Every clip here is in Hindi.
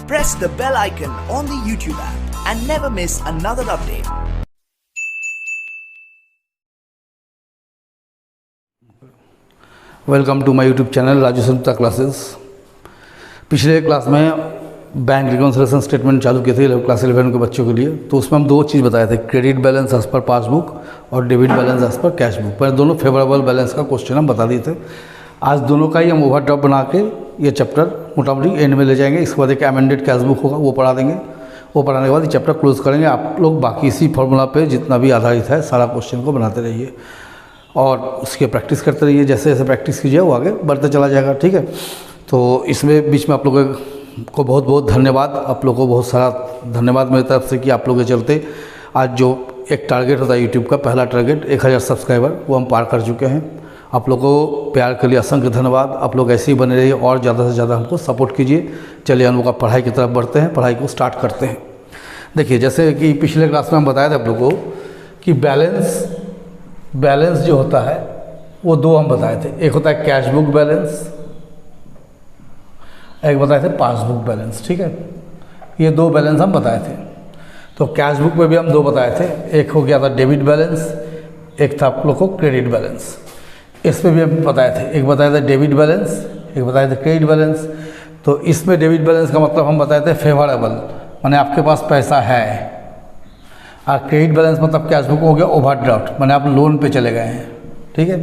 Press the bell icon on the YouTube app and never miss another update. Welcome to my YouTube channel Raju Sanyukta classes. पिछले क्लास में बैंक रिकॉन्सिलिएशन स्टेटमेंट चालू किए थे क्लास 11 के बच्चों के लिए। तो उसमें हम दो चीज़ बताए थे, credit balance as per passbook और debit balance as per cash book. पर दोनों फेवरेबल बैलेंस का क्वेश्चन हम बता दिए थे। आज दोनों का ही हम ओवरड्राफ्ट बना के ये चैप्टर मोटामोटी एंड में ले जाएंगे। इसके बाद एक अमेंडेड कैश बुक होगा, वो पढ़ा देंगे। वो पढ़ाने के बाद ये चैप्टर क्लोज करेंगे। आप लोग बाकी इसी फॉर्मूला पे जितना भी आधारित है सारा क्वेश्चन को बनाते रहिए और उसकी प्रैक्टिस करते रहिए। जैसे जैसे प्रैक्टिस कीजिए वो आगे बढ़ते चला जाएगा, ठीक है। तो इसमें बीच में आप लोगों को बहुत बहुत धन्यवाद। आप लोगों को बहुत सारा धन्यवाद मेरी तरफ से कि आप लोगों के चलते आज जो एक टारगेट होता है यूट्यूब का, पहला टारगेट 1000 सब्सक्राइबर, वो हम पार कर चुके हैं। आप लोगों को प्यार के लिए असंख्य धन्यवाद। आप लोग ऐसे ही बने रहिए और ज़्यादा से ज़्यादा हमको सपोर्ट कीजिए। चलिए हम लोग का पढ़ाई की तरफ बढ़ते हैं, पढ़ाई को स्टार्ट करते हैं। देखिए, जैसे कि पिछले क्लास में हम बताया था आप लोगों को कि बैलेंस जो होता है वो दो हम बताए थे। एक होता है कैश बुक बैलेंस, एक बताए थे पासबुक बैलेंस, ठीक है। ये दो बैलेंस हम बताए थे। तो कैश बुक में भी हम दो बताए थे। एक हो गया था डेबिट बैलेंस, एक था आप लोग को क्रेडिट बैलेंस। इसमें भी हम बताए थे, एक बताया था डेबिट बैलेंस, एक बताया था क्रेडिट बैलेंस। तो इसमें डेबिट बैलेंस का मतलब हम बताए थे फेवरेबल, माने आपके पास पैसा है। और क्रेडिट बैलेंस मतलब कैश बुक हो गया ओवरड्राफ्ट, माने आप लोन पे चले गए हैं, ठीक है।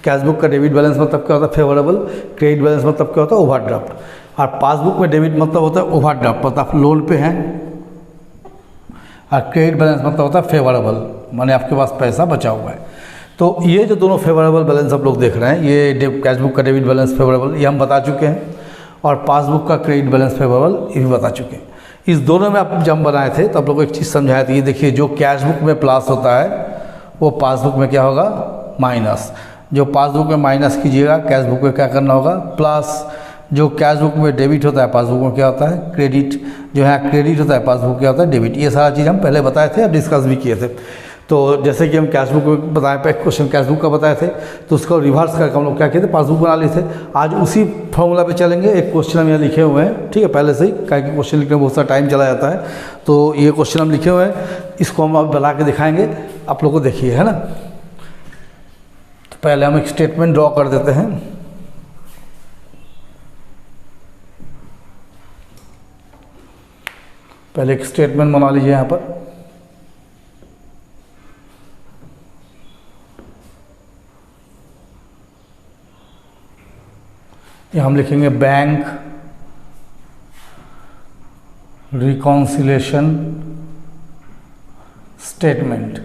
कैश बुक का डेबिट बैलेंस मतलब क्या होता है फेवरेबल, क्रेडिट बैलेंस मतलब क्या होता है ओवरड्राफ्ट। और पासबुक में डेबिट मतलब होता है ओवरड्राफ्ट, मतलब आप लोन पे हैं। और क्रेडिट बैलेंस मतलब होता है फेवरेबल, माने आपके पास पैसा बचा हुआ है। तो ये जो दोनों फेवरेबल बैलेंस आप लोग देख रहे हैं, ये कैश बुक का डेबिट बैलेंस फेवरेबल ये हम बता चुके हैं, और पासबुक का क्रेडिट बैलेंस फेवरेबल ये भी बता चुके हैं। इस दोनों में आप जब बनाए थे तो आप लोग को एक चीज़ समझाया था। ये देखिए, जो कैश बुक में प्लस होता है वो पासबुक में क्या होगा, माइनस। जो पासबुक में माइनस कीजिएगा, कैश बुक में क्या करना होगा, प्लस। जो कैश बुक में डेबिट होता है पासबुक में क्या होता है, क्रेडिट। जो है क्रेडिट होता है पासबुक क्या होता है, डेबिट। ये सारा चीज़ हम पहले बताए थे और डिस्कस भी किए थे। तो जैसे कि हम कैश बुक में बताए पे क्वेश्चन कैश बुक का बताए थे, तो उसको रिवर्स करके हम लोग क्या किए थे, पासबुक बना लिए थे। आज उसी फॉर्मूला पे चलेंगे। एक क्वेश्चन हम यहाँ लिखे हुए हैं, ठीक है, पहले से ही, क्योंकि क्वेश्चन लिखने में बहुत सारा टाइम चला जाता है। तो ये क्वेश्चन हम लिखे हुए हैं, इसको हम अब बना के दिखाएंगे आप लोग को, देखिए, है ना। तो पहले हम एक स्टेटमेंट ड्रॉ कर देते हैं। पहले एक स्टेटमेंट बना लीजिए यहाँ पर। ये हम लिखेंगे bank reconciliation statement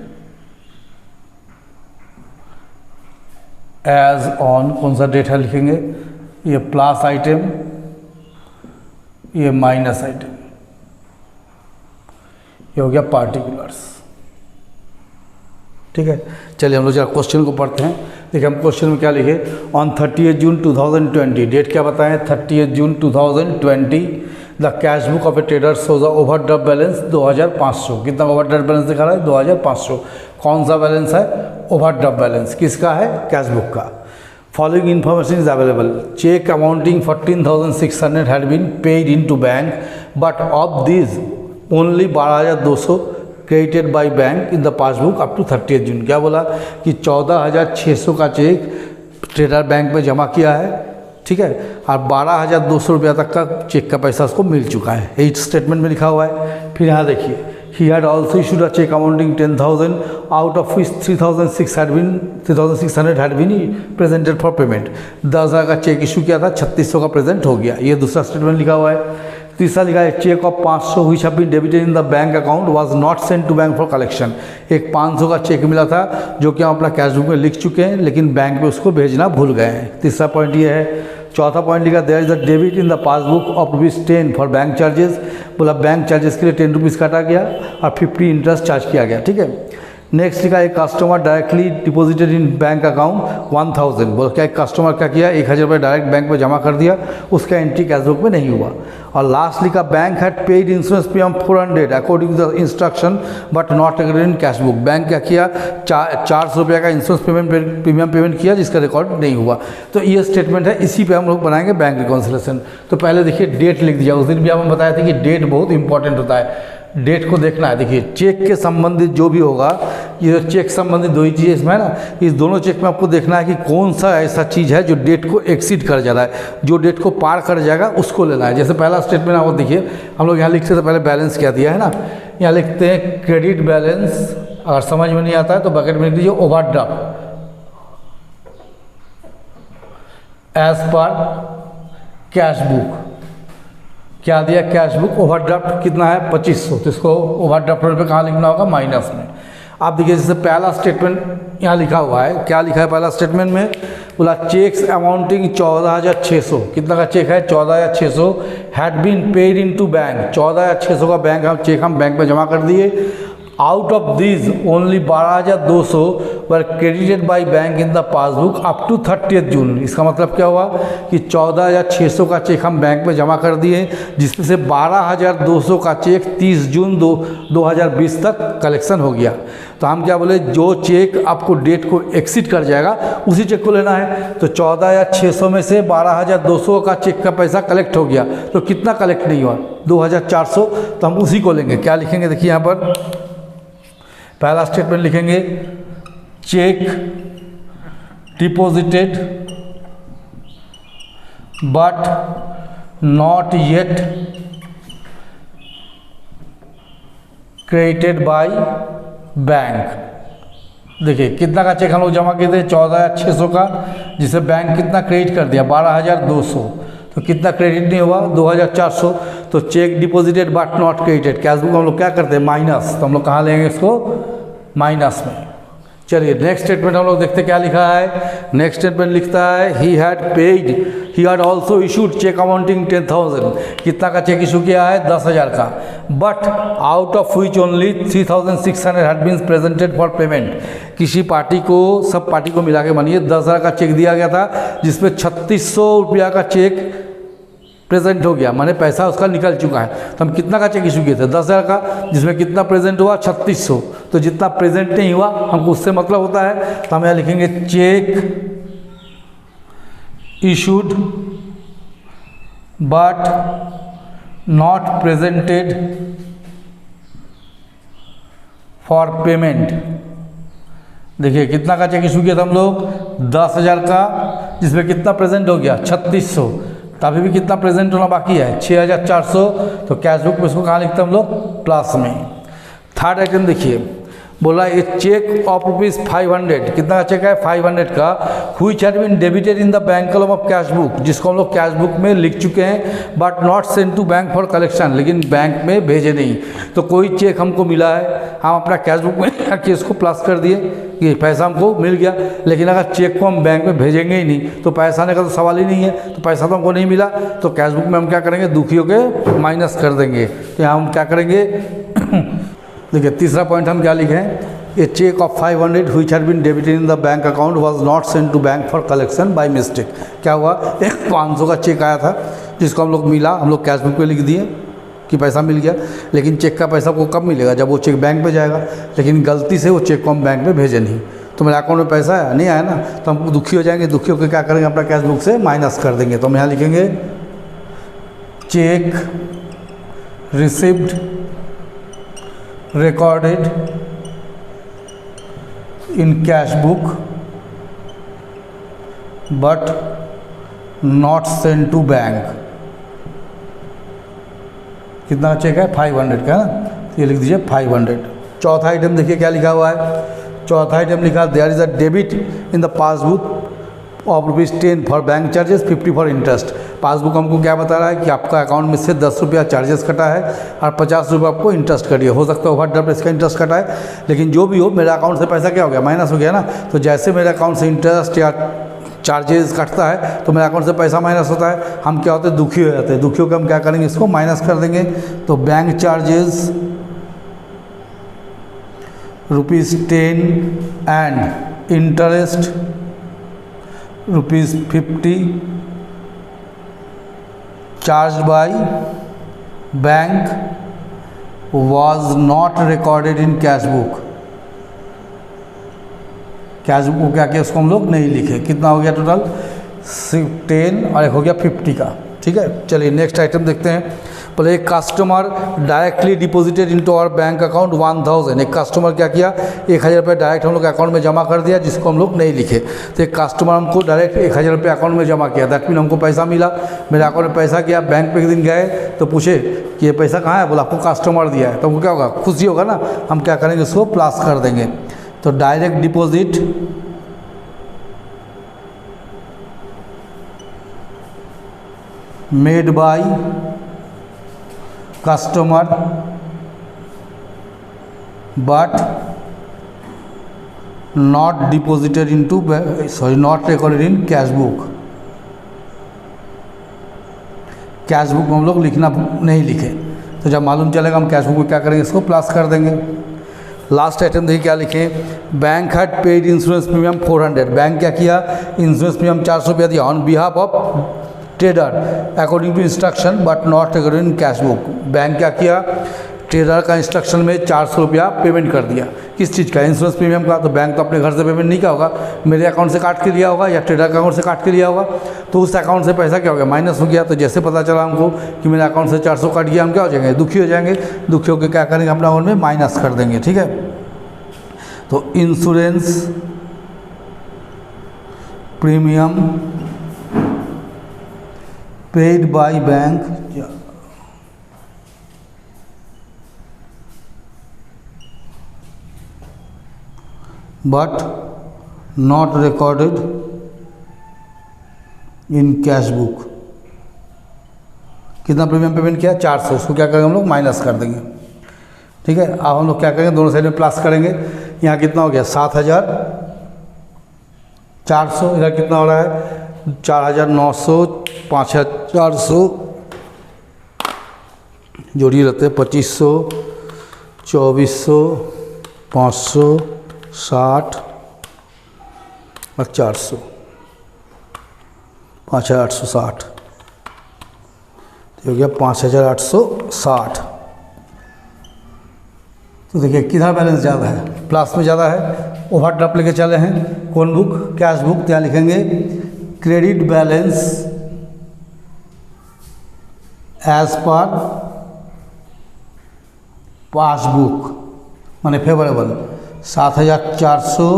as on, कौन सा डेट है लिखेंगे, ये प्लस आइटम, ये माइनस आइटम, ये हो गया पार्टिकुलर्स, ठीक है। चलिए हम लोग जरा क्वेश्चन को पढ़ते हैं। देखिए, हम क्वेश्चन में क्या लिखे, ऑन 30 जून 2020, डेट क्या बताएं, 30 जून 2020, the cash book of A trader shows the overdraft balance 2500। कितना ओवरड्राफ्ट बैलेंस दिखा रहा है, 2500। कौन सा बैलेंस है, ओवरड्राफ्ट बैलेंस। किसका है, कैश बुक का। Following information is available, cheque amounting 14,600 had been paid in to bank, but of this only 12,200 credited by bank in the passbook up to 30 June. क्या बोला कि 14,600 का चेक ट्रेडर बैंक में जमा किया है, ठीक है, और 12,200 रुपया तक का चेक का पैसा उसको मिल चुका है। यही स्टेटमेंट में लिखा हुआ है। फिर यहाँ देखिए, he had also issued a cheque amounting 10,000 out of which 3,600 had been presented for payment. 10,000 का चेक इशू किया था, 3,600 का प्रेजेंट हो गया। ये दूसरा स्टेटमेंट लिखा हुआ है। तीसरा लिखा है, cheque of 500 which have been debited in the bank account was not sent to bank for collection. एक 500 का चेक मिला था जो कि हम अपना कैश बुक में लिख चुके हैं, लेकिन बैंक में उसको भेजना भूल गए हैं। तीसरा पॉइंट ये है। चौथा पॉइंट लिखा, there is a debit in the passbook of ₹10 for bank charges. बोला बैंक चार्जेस के लिए ₹10 काटा गया और 50 इंटरेस्ट चार्ज किया गया, ठीक है। नेक्स्ट लिखा है customer directly deposited in bank account 1000। बोल क्या कस्टमर क्या किया, 1000 रुपये डायरेक्ट बैंक में जमा कर दिया, उसका एंट्री कैशबुक में नहीं हुआ। और लास्ट लिखा bank had paid insurance premium 400 according to the instruction but not recorded in cashbook. Bank क्या किया, 400 रुपये का इंश्योरेंस प्रीमियम पेमेंट किया जिसका रिकॉर्ड नहीं हुआ। तो ये स्टेटमेंट है, इसी पे हम लोग बनाएंगे बैंक रिकॉन्सिलेशन। तो पहले देखिए डेट लिख दिया। उस दिन भी हम बताए थे कि डेट बहुत इंपॉर्टेंट होता है, डेट को देखना है। देखिए चेक के संबंधित जो भी होगा, ये जो चेक संबंधित दो ही चीज़ें इसमें है ना, इस दोनों चेक में आपको देखना है कि कौन सा ऐसा चीज़ है जो डेट को एक्सीड कर जा रहा है, जो डेट को पार कर जाएगा उसको लेना है। जैसे पहला स्टेटमेंट आपको देखिए, हम लोग यहाँ लिखते थे पहले बैलेंस क्या दिया है ना, यहाँ लिखते हैं क्रेडिट बैलेंस। अगर समझ में नहीं आता है तो बकेट में लिख दीजिए overdraft as per cash book. क्या दिया, कैश बुक ओवरड्राफ्ट कितना है 2500, तो इसको ओवरड्राफ्ट पे कहाँ लिखना होगा, माइनस में। आप देखिए जैसे पहला स्टेटमेंट यहाँ लिखा हुआ है, क्या लिखा है पहला स्टेटमेंट में, बोला चेक्स अमाउंटिंग 14,600। कितना का चेक है, 14,600 had been paid in to bank. 14,600 का बैंक हम चेक हम बैंक में जमा कर दिए। Out of this only 12,200 were credited by bank in the passbook up to 30 June. इसका मतलब क्या हुआ कि 14,600 का चेक हम बैंक में जमा कर दिए, जिसमें से 12,200 का चेक 30 जून 2020 तक कलेक्शन हो गया। तो हम क्या बोले, जो चेक आपको डेट को एक्सीड कर जाएगा उसी चेक को लेना है। तो 14,600 में से 12,200 का चेक का पैसा कलेक्ट हो गया, तो कितना कलेक्ट नहीं हुआ, 2,400। तो हम उसी को लेंगे। क्या लिखेंगे, देखिए यहाँ पर पहला स्टेटमेंट लिखेंगे check deposited but not yet credited by bank. देखिए कितना का चेक हम लोग जमा किए थे, 14,600 का, जिसे बैंक कितना क्रेडिट कर दिया, 12,200। तो कितना क्रेडिट नहीं हुआ, 2,400। तो check deposited but not credited, cashbook हम लोग क्या करते हैं, माइनस। तो हम लोग कहाँ लेंगे इसको, माइनस में। चलिए नेक्स्ट स्टेटमेंट हम लोग देखते क्या लिखा है। नेक्स्ट स्टेटमेंट लिखता है he had also issued cheque amounting 10,000। कितना का चेक इशू किया है, 10,000 का। But out of which only 3,600 had been presented for payment. किसी पार्टी को, सब पार्टी को मिला के मानिए 10,000 का चेक दिया गया था, जिसमें 3,600 रुपया का चेक प्रेजेंट हो गया, माने पैसा उसका निकल चुका है। तो हम कितना का चेक इशू किए थे, 10,000 का, जिसमें कितना प्रेजेंट हुआ, 3,600। तो जितना प्रेजेंट नहीं हुआ हमको उससे मतलब होता है। तो हम यहाँ लिखेंगे check issued but not presented for payment. देखिए कितना का चेक इशू किया था हम लोग, 10,000 का, जिसमें कितना प्रेजेंट हो गया, 3,600। तो अभी भी कितना प्रेजेंट होना बाकी है, 6,400। तो कैशबुक में इसको कहाँ लिखते हैं हम लोग, प्लस में। थर्ड आइटम देखिए, बोला ये चेक ऑफ ₹500। कितना का चेक है, 500 का, which had been debited in the bank column of cashbook, जिसको हम लोग कैशबुक में लिख चुके हैं, but not send to bank for collection, लेकिन बैंक में भेजे नहीं। तो कोई चेक हमको मिला है, हम अपना कैशबुक में रख के इसको प्लस कर दिए कि पैसा हमको मिल गया, लेकिन अगर चेक को हम बैंक में भेजेंगे ही नहीं तो पैसा आने का तो सवाल ही नहीं है। तो पैसा तो हमको नहीं मिला, तो कैशबुक में हम क्या करेंगे, दुखियों के माइनस कर देंगे। तो यहाँ हम क्या करेंगे देखिए तीसरा पॉइंट हम क्या लिखे हैं, a cheque of 500 which had been debited in the bank account was not send to bank for collection by mistake. क्या हुआ, एक 500 का चेक आया था जिसको हम लोग मिला, हम लोग कैशबुक पे लिख दिए कि पैसा मिल गया, लेकिन चेक का पैसा को कब मिलेगा, जब वो चेक बैंक पे जाएगा। लेकिन गलती से वो चेक को हम बैंक में भेजे नहीं, तो मेरे अकाउंट में पैसा आया नहीं आया ना, तो हम दुखी हो जाएंगे। दुखी होकर क्या करेंगे, अपना कैशबुक से माइनस कर देंगे। तो हम यहाँ लिखेंगे cheque received recorded in cash book but not sent to bank। कितना चेक है, 500 का ना, ये लिख दीजिए 500। चौथा आइटम देखिए क्या लिखा हुआ है। चौथा आइटम लिखा there is a debit in the passbook of ₹10 for bank charges 50 for interest. Passbook हमको क्या बता रहा है कि आपका अकाउंट में से 10 रुपया चार्जेस कटा है और 50 रुपये आपको इंटरेस्ट कटिए। हो सकता है ओवरड्राफ्ट इसका इंटरेस्ट कटा है, लेकिन जो भी हो मेरा अकाउंट से पैसा क्या हो गया, माइनस हो गया ना। तो जैसे मेरे अकाउंट से इंटरेस्ट या चार्जेस कटता है तो मेरे अकाउंट से पैसा माइनस होता है, हम क्या होते हैं, दुखी हो जाते हैं। दुखी होकर हम क्या करेंगे, इसको माइनस कर देंगे। तो bank charges ₹10 and interest ₹50 charged by bank was not recorded in cash book। Cash book को क्या किया, उसको हम लोग नहीं लिखे। कितना हो गया टोटल, 10 और एक हो गया 50 का। ठीक है, चलिए नेक्स्ट आइटम देखते हैं। पहले एक customer directly deposited into our bank account 1000। एक कस्टमर क्या किया, 1000 रुपये डायरेक्ट हम लोग अकाउंट में जमा कर दिया, जिसको हम लोग नहीं लिखे। तो एक कस्टमर हमको डायरेक्ट 1000 रुपये अकाउंट में जमा किया, दैट मीन हमको पैसा मिला, मेरे अकाउंट में पैसा गया। बैंक पे एक दिन गए तो पूछे कि ये पैसा कहाँ है, बोला आपको कस्टमर दिया है। तो हमको क्या होगा, खुशी होगा ना, हम क्या करेंगे, उसको प्लस कर देंगे। तो direct deposit made by customer but not deposited into not recorded in cash book. Cash book में हम लोग लिखना नहीं लिखे, तो जब मालूम चलेगा हम कैश बुक में क्या करेंगे, इसको प्लस कर देंगे। लास्ट आइटम देखिए क्या लिखें, bank had paid insurance premium 400। Bank क्या किया, इंश्योरेंस प्रीमियम 400 रुपया दिया on behalf of trader according to instruction but not recorded in cash book. Bank क्या किया, ट्रेडर का इंस्ट्रक्शन में 400 रुपया पेमेंट कर दिया। किस चीज़ का, इंश्योरेंस प्रीमियम का। तो बैंक तो अपने घर से पेमेंट नहीं किया होगा, मेरे अकाउंट से काट के लिया होगा या ट्रेडर के अकाउंट से काट के लिया होगा। तो उस अकाउंट से पैसा क्या हो गया, माइनस हो गया। तो जैसे पता चला हमको कि मेरे अकाउंट से 400 कट गया, हम क्या हो जाएंगे, दुखी हो जाएंगे। दुखी होकर क्या करेंगे, अपना अकाउंट में माइनस कर देंगे। ठीक है, तो insurance premium paid by bank but not recorded in cash book. कितना प्रीमियम पेमेंट किया, 400। उसको क्या करेंगे हम लोग, माइनस कर देंगे। ठीक है, अब हम लोग क्या करेंगे, दोनों साइड में प्लस करेंगे। यहाँ कितना हो गया, 7400। इधर कितना हो रहा है, 4900, 5400 जोड़िए रहते हैं, 2500, 2400, 560 और 400, 5860। तो हो गया 5860। तो देखिए किधर बैलेंस ज़्यादा है, प्लस में ज़्यादा है। ओवरड्राफ्ट लेके चले हैं, कौन बुक, कैश बुक। तो यहाँ लिखेंगे credit balance as per passbook, माने फेवरेबल 7400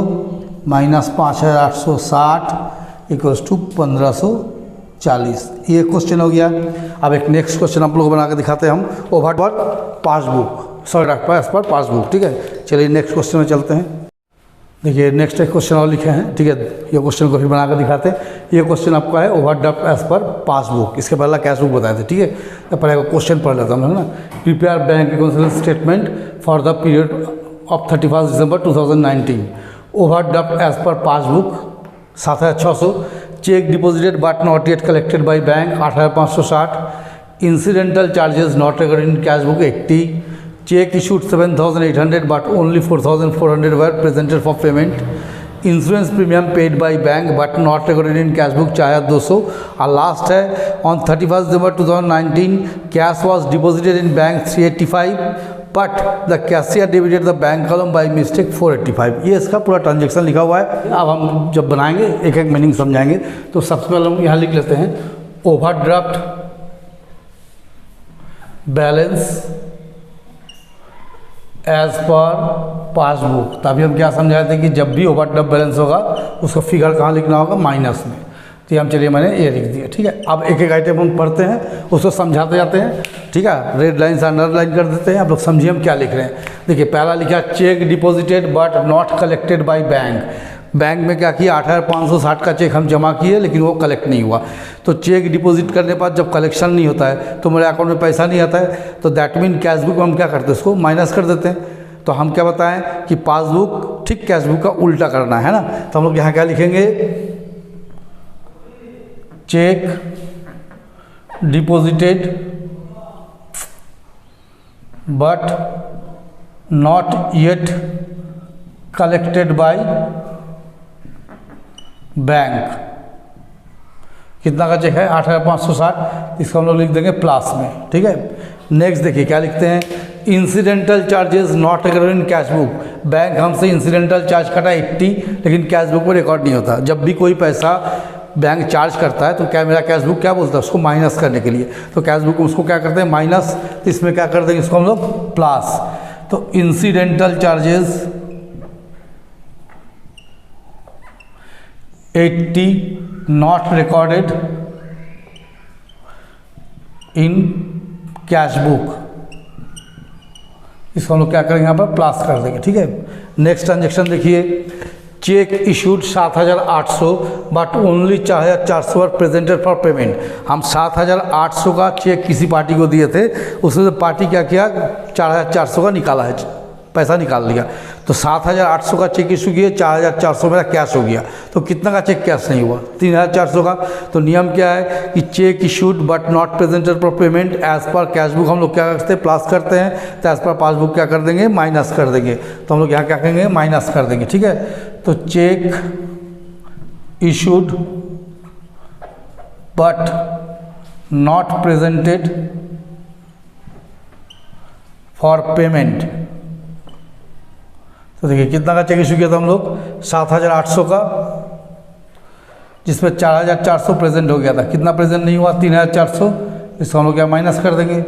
माइनस 5860 इक्वल्स टू 1540। ये क्वेश्चन हो गया। अब एक नेक्स्ट क्वेश्चन आप लोग बना के दिखाते हैं हम, overdraft passbook, sorry as per passbook. ठीक है, चलिए नेक्स्ट क्वेश्चन में चलते हैं। देखिए नेक्स्ट एक क्वेश्चन और लिखे हैं। ठीक है, ये क्वेश्चन को फिर बना कर दिखाते हैं। ये क्वेश्चन आपका है ओवरड्राफ्ट एज पर पासबुक। इसके पहला कैश बुक बताए थे। ठीक है, तो पहले क्वेश्चन पढ़ लेता हूँ ना। Prepare bank reconciliation statement for the period of 31 December 2019। Overdraft as per passbook 7600। Cheque deposited but not yet collected by bank 8560। Incidental charges not recorded in cash book 80। Check issued 7,800 but only 4,400 were presented for payment. Insurance premium paid by bank but not recorded in cash book 4200। और लास्ट है on 31st December 2019 cash was deposited in bank 385 but the cashier debited the bank column by mistake 485। ये इसका पूरा ट्रांजेक्शन लिखा हुआ है। अब हम जब बनाएंगे एक एक मीनिंग समझाएंगे। तो सबसे पहले हम यहाँ लिख लेते हैं overdraft balance as per passbook. तभी हम क्या समझाए थे कि जब भी ओवरड्राफ्ट बैलेंस होगा उसको फिगर कहाँ लिखना होगा, माइनस में। तो ये हम चलिए मैंने ये लिख दिया। ठीक है, अब एक एक आइटम हम पढ़ते हैं, उसको समझाते जाते हैं। ठीक है, रेड लाइन से अंडरलाइन कर देते हैं, आप लोग समझिए हम क्या लिख रहे हैं। देखिए पहला लिखा check deposited but not collected by bank. Bank में क्या किया, 8560 का चेक हम जमा किए लेकिन वो कलेक्ट नहीं हुआ। तो चेक डिपॉजिट करने के बाद जब कलेक्शन नहीं होता है तो मेरे अकाउंट में पैसा नहीं आता है, तो दैट मीन कैश बुक में हम क्या करते हैं, उसको माइनस कर देते हैं। तो हम क्या बताएं कि पासबुक ठीक कैश बुक का उल्टा करना है ना। तो हम लोग यहाँ क्या लिखेंगे, check deposited but not yet collected by bank. कितना का चेक है? 8,560। इसको हम लोग लिख देंगे प्लस में, ठीक है। नेक्स्ट देखिए क्या लिखते हैं, incidental charges not recorded in cash book. Bank हमसे इंसिडेंटल चार्ज कटा 80, लेकिन कैश बुक में रिकॉर्ड नहीं होता। जब भी कोई पैसा बैंक चार्ज करता है तो क्या मेरा कैश बुक क्या बोलता है? उसको माइनस करने के लिए। तो कैश बुक उसको क्या करते हैं? माइनस। तो इसमें क्या कर देंगे? इसको हम लोग प्लस। तो incidental charges 80 not recorded in cash book. इसको हम लोग क्या करेंगे? यहाँ पर प्लस कर देंगे, ठीक है। नेक्स्ट ट्रांजेक्शन देखिए, cheque issued 7,800 but only 4,400 are presented for payment. हम 7,800 का चेक किसी पार्टी को दिए थे, उसमें से पार्टी क्या किया? 4,400 का निकाला है, पैसा निकाल लिया। तो 7,800 का चेक इशू किए, 4,400 मेरा कैश हो गया। तो कितना का चेक कैश नहीं हुआ? 3,400 का। तो नियम क्या है कि cheque issued but not presented for payment as per cash book हम लोग क्या करते हैं? प्लस करते हैं। तो एज पर पासबुक क्या कर देंगे? माइनस कर देंगे। तो हम लोग यहाँ क्या करेंगे? माइनस कर देंगे, ठीक है। तो check issued but not presented for payment. तो देखिए कितना का चेक इशू किया था हम लोग? 7,800 का, जिसमें 4,400 प्रेजेंट हो गया था। कितना प्रेजेंट नहीं हुआ? 3,400। इसको हम लोग क्या माइनस कर देंगे।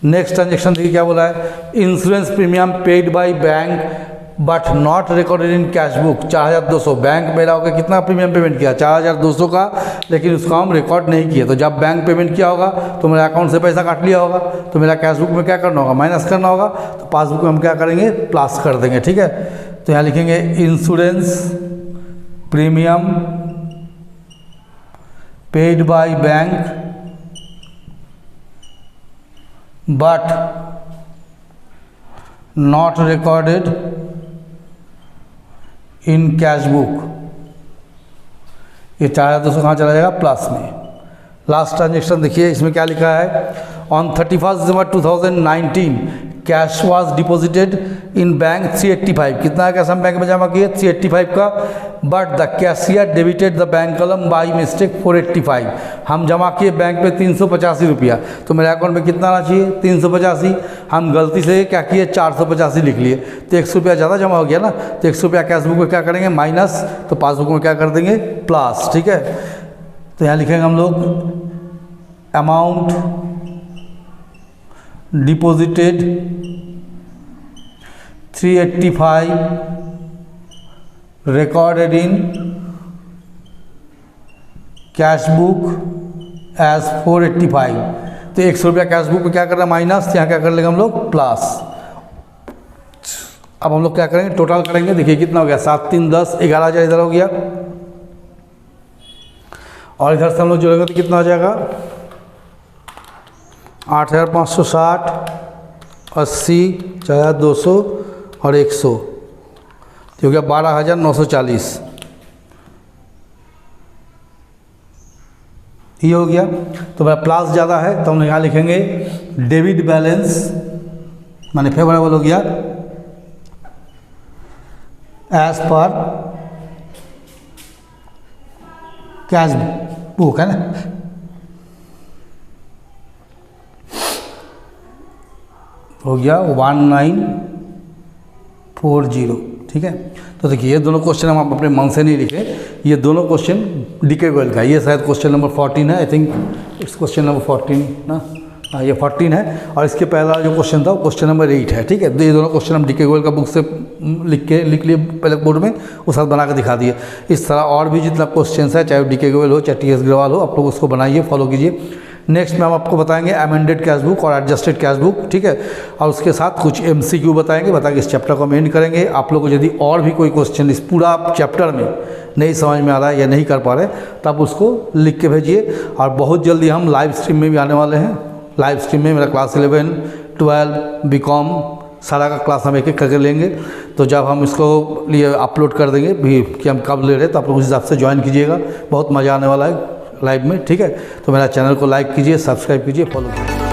नेक्स्ट ट्रांजेक्शन देखिए क्या बोला है, insurance premium paid by bank but not recorded in cash book 4,200। Bank मेरा होगा कितना प्रीमियम पेमेंट किया? 4,200 का, लेकिन उसको हम रिकॉर्ड नहीं किए। तो जब बैंक पेमेंट किया होगा तो मेरा अकाउंट से पैसा काट लिया होगा, तो मेरा कैश बुक में क्या करना होगा? माइनस करना होगा। तो पासबुक में हम क्या करेंगे? प्लस कर देंगे, ठीक है। तो यहाँ लिखेंगे insurance premium paid by bank but not recorded in cash book. ये 4,200 कहाँ चला जाएगा? प्लस में। लास्ट ट्रांजेक्शन देखिए, इसमें क्या लिखा है, on 31 December 2019 cash was deposited in bank 385। कितना है कैश हम बैंक में जमा किए? 385 का, but the cashier debited the bank column by mistake 485। हम जमा किए बैंक पे 385 रुपया, तो मेरे अकाउंट में कितना आना चाहिए? 385। हम गलती से क्या किए? 485 लिख लिए, तो 100 रुपया ज़्यादा जमा हो गया ना। तो 100 रुपया कैश बुक में क्या करेंगे? माइनस। तो पासबुक में क्या कर देंगे? प्लस, ठीक है। तो यहाँ लिखेंगे हम लोग amount deposited 385 recorded in cash book as 485। तो 100 रुपया कैश बुक में क्या करना? माइनस। यहाँ क्या कर लेंगे हम लोग? प्लस। अब हम लोग क्या करेंगे? टोटल करेंगे। देखिए कितना हो गया? 7 3 10 11,000 इधर हो गया, और इधर से हम लोग जोड़ेंगे तो कितना हो जाएगा? 8,560, 80, 4,200 और 100, तो हो गया 12,940। ये हो गया। तो मेरा प्लस ज़्यादा है, तो हम यहाँ लिखेंगे डेबिट बैलेंस माने फेवरेबल हो गया एज पर कैश बुक, है ना। हो गया 1940, ठीक है। तो देखिए ये दोनों क्वेश्चन हम अपने मन से नहीं लिखे, ये दोनों क्वेश्चन डीके गोयल का। ये शायद क्वेश्चन नंबर 14 है, I think it's question number 14 ना। हाँ ये 14 है, और इसके पहला जो क्वेश्चन था वो क्वेश्चन नंबर 8 है, ठीक है। तो ये दोनों क्वेश्चन हम डीके गोयल का बुक से लिख लिए पहले बोर्ड में, उस साथ बना के दिखा दिए। इस तरह और भी जितना क्वेश्चन है, चाहे डीके गोयल हो चाहे टीएस ग्रेवाल हो, आप लोग उसको बनाइए, फॉलो कीजिए। नेक्स्ट में हम आपको बताएंगे अमेंडेड कैश बुक और एडजस्टेड कैश बुक, ठीक है। और उसके साथ कुछ एमसीक्यू बताएंगे इस चैप्टर को हम एंड करेंगे। आप लोग को यदि और भी कोई क्वेश्चन इस पूरा चैप्टर में नहीं समझ में आ रहा है या नहीं कर पा रहे, तो आप उसको लिख के भेजिए। और बहुत जल्दी हम लाइव स्ट्रीम में भी आने वाले हैं। लाइव स्ट्रीम में मेरा क्लास 11, 12, बीकॉम सारा का क्लास हम एक एक करके लेंगे। तो जब हम इसको लिए अपलोड कर देंगे भी कि हम कब ले रहे हैं, तो आप लोग उस हिसाब से ज्वाइन कीजिएगा। बहुत मज़ा आने वाला है लाइव में, ठीक है। तो मेरा चैनल को लाइक कीजिए, सब्सक्राइब कीजिए, फॉलो कीजिए।